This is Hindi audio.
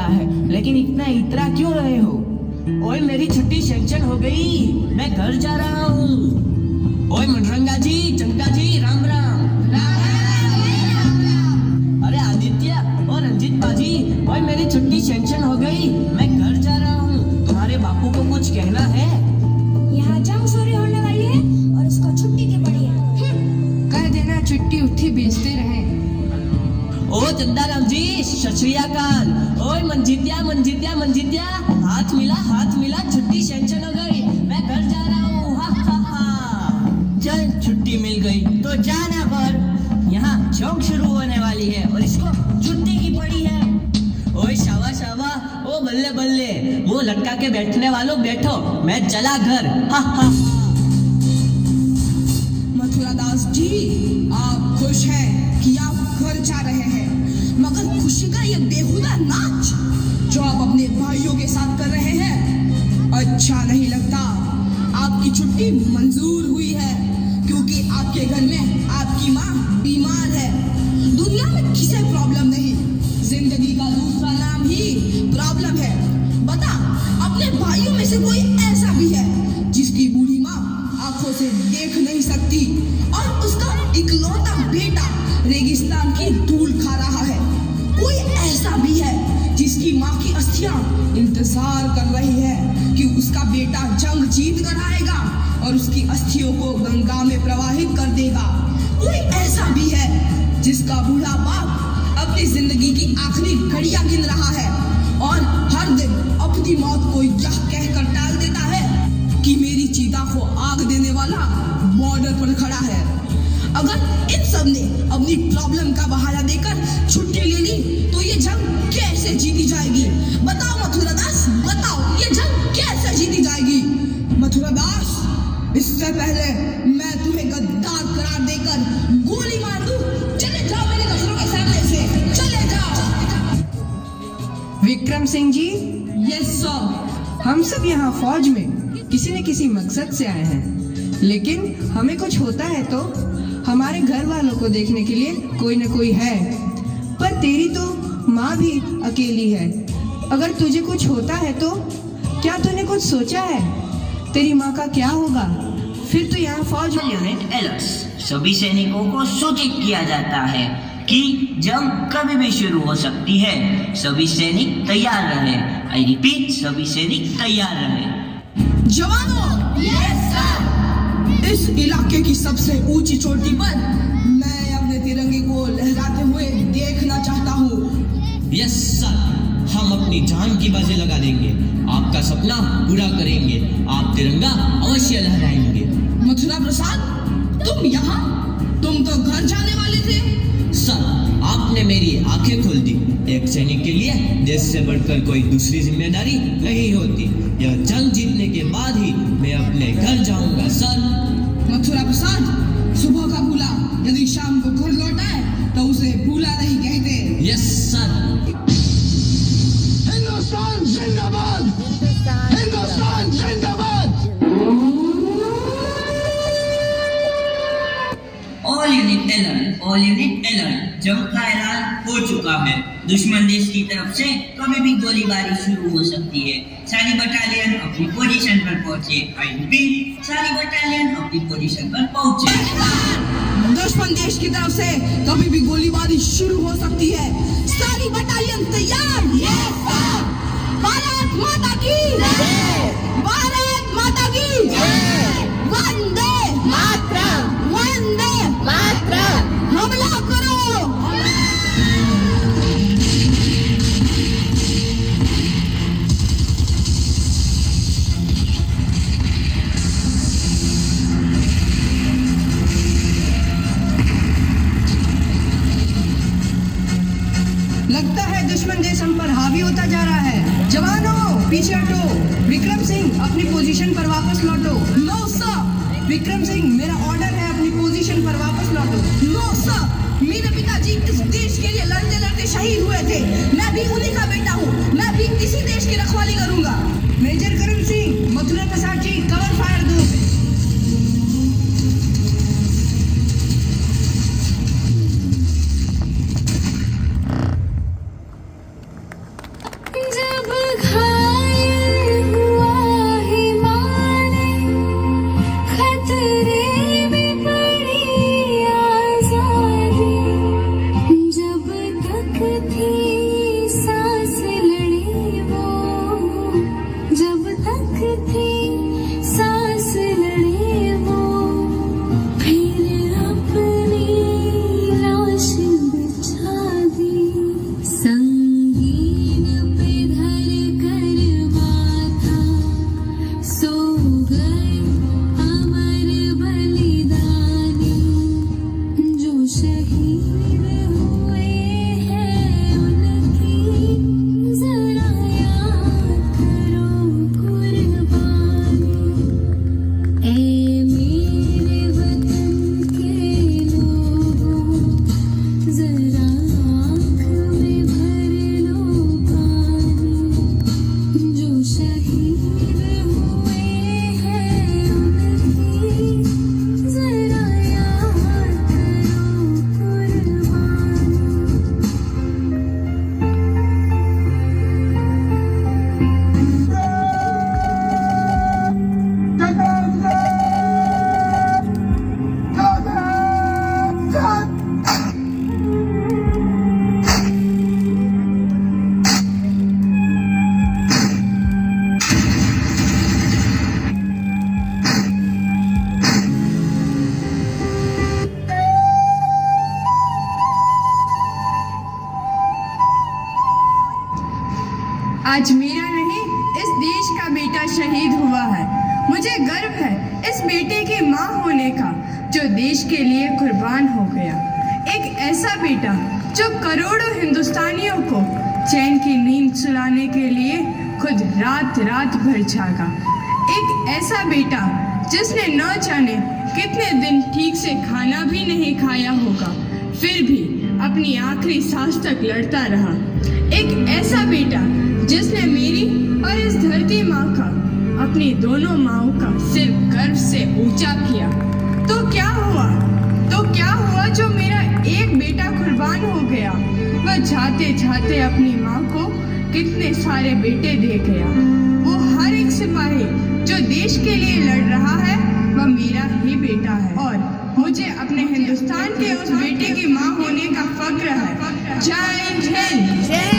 है, लेकिन इतना इतरा क्यों रहे हो? ओए मेरी छुट्टी सैंक्शन हो गई, मैं घर जा रहा हूँ। ओए मनरंगा जी, चंदा जी, राम राम। अरे आदित्य और रंजीत बाजी, ओए मेरी छुट्टी सैंक्शन हो गई, मैं घर जा रहा हूँ। तुम्हारे बापू को कुछ कहना है? यहाँ जंग सोरी होने वाली है और उसको छुट्टी की पड़ी है। कह देना चिट्ठी उठी भेजते रहे। ओ चंदाराम जी, सत श्री अकाल। ओए मंजीत्या मंजीत्या मंजीत्या, हाथ मिला, छुट्टी सैंक्शन हो गई, मैं घर जा रहा हूँ। हा हा हा। चल छुट्टी मिल गई तो जाना कर, यहाँ जंग शुरू होने वाली है और इसको छुट्टी की पड़ी है। ओए शावा शावा, ओ बल्ले बल्ले, मुंह लटका के बैठने वालों बैठो, मैं चला घर। हा हा। मथुरा दास जी, आप खुश हैं कि आप घर जा रहे हैं, मगर खुशी का ये बेहुदा नाच जो आप अपने भाइयों के साथ कर रहे हैं अच्छा नहीं लगता। आपकी छुट्टी मंजूर हुई है क्योंकि आपके घर में आपकी माँ बीमार है। दुनिया में किसे प्रॉब्लम नहीं, जिंदगी का दूसरा नाम ही प्रॉब्लम है। बता, अपने भाइयों में से कोई ऐसा भी है जिसकी बूढ़ी माँ आंखों से देख नहीं सकती और उसका इकलौता बेटा रेगिस्तान की धूल खा रहा है? कोई ऐसा भी है जिसकी माँ की अस्थियां इंतजार कर रही है कि उसका बेटा जंग जीत कर आएगा और उसकी अस्थियों को गंगा में प्रवाहित कर देगा? कोई ऐसा भी है जिसका बूढ़ा बाप अपनी जिंदगी की आखिरी घड़ियां गिन रहा है और हर दिन अपनी मौत को यह कहकर टाल देता है कि मेरी चीता को आग देने वाला बॉर्डर पर खड़ा है? अगर इन सब ने अपनी प्रॉब्लम का बहाना देकर छुट्टी ले ली तो ये जंग कैसे जीती जाएगी? बताओ मथुरा दास, बताओ ये जंग कैसे जीती जाएगी? मथुरा दास, इससे पहले मैं तुम्हें गद्दार करार देकर गोली मार दूं, चले जाओ मेरे नजरों के सामने से, चले जाओ। Vikram Singh ji, yes sir. हम सब यहाँ फौज में किसी न किसी मकसद से आए हैं, लेकिन हमें कुछ होता है तो हमारे घर वालों को देखने के लिए कोई न कोई है। पर तेरी तो माँ भी अकेली है, अगर तुझे कुछ होता है तो क्या तूने कुछ सोचा है? तेरी माँ का क्या होगा? फिर तो यहाँ फौज यूनिट अलर्ट्स, सभी सैनिकों को सूचित किया जाता है कि जंग कभी भी शुरू हो सकती है। सभी सैनिक तैयार रहे। आई रिपीट, सभी सैनिक तैयार रहे। जवानों, यस सर। इस इलाके की सबसे ऊंची चोटी पर मैं अपने तिरंगे को लहराते हुए देखना चाहता हूँ। यस सर, हम अपनी जान की बाजी लगा देंगे, आपका सपना पूरा करेंगे, आप तिरंगा अवश्य लहराएंगे। मथुरा प्रसाद, तुम यहाँ? तुम तो घर जाने वाले थे। सर, आपने मेरी आंखें खोल दी। एक सैनिक के लिए देश से बढ़कर कोई दूसरी जिम्मेदारी नहीं होती। यह जंग जीतने के बाद ही मैं अपने घर जाऊंगा सर। मथुरा प्रसाद, सुबह का भूला यदि शाम को घर लौट आए तो उसे भूला नहीं कहते। Yes sir. हिंदुस्तान जिंदाबाद, हिंदुस्तान जिंदाबाद। All unit alert, all unit alert. जंग का ऐलान हो चुका है। दुश्मन देश की तरफ से कभी भी गोलीबारी शुरू हो सकती है। सारी बटालियन अपनी पोजीशन पर पहुंचे। आई रिपीट, सारी बटालियन अपनी पोजीशन पर पहुंचे। दुश्मन देश की तरफ से कभी भी गोलीबारी शुरू हो सकती है। सारी बटालियन तैयार। भारत माता की जय, भारत माता की जय। वंदे मातरम, वंदे मातरम। हमला करो। लगता है दुश्मन देश हम पर हावी होता जा रहा है। जवानों, पीछे हटो। विक्रम सिंह, अपनी पोजीशन पर वापस लौटो। No sir. विक्रम सिंह, मेरा ऑर्डर है, अपनी पोजीशन पर वापस लौटो। नो सर, मेरे पिताजी इस देश के लिए लड़ते लड़ते शहीद हुए थे। मैं भी उन्हीं का बेटा हूँ, मैं भी इसी देश की रखवाली करूंगा। मेजर करम सिंह, मथुरा प्रसाद जी, कवर फायर दो। आज मेरा नहीं, इस देश का बेटा शहीद हुआ है। मुझे गर्व है इस बेटे की माँ होने का, जो देश के लिए कुर्बान हो गया। एक ऐसा बेटा जो करोड़ों हिंदुस्तानियों को चैन की नींद सुलाने के लिए खुद रात रात भर जागा। एक ऐसा बेटा जिसने न जाने कितने दिन ठीक से खाना भी नहीं खाया होगा, फिर भी अपनी आखिरी सांस तक लड़ता रहा। एक ऐसा बेटा जिसने मेरी और इस धरती माँ का, अपनी दोनों माँओं का सिर गर्व से ऊंचा किया। तो क्या हुआ जो मेरा एक बेटा कुर्बान हो गया। वह जाते जाते अपनी माँ को कितने सारे बेटे दे गया। वो हर एक सिपाही जो देश के लिए लड़ रहा है, वह मेरा ही बेटा है और मुझे अपने हिंदुस्तान के उस बेटे की माँ होने का फक्र है। जय हिंद।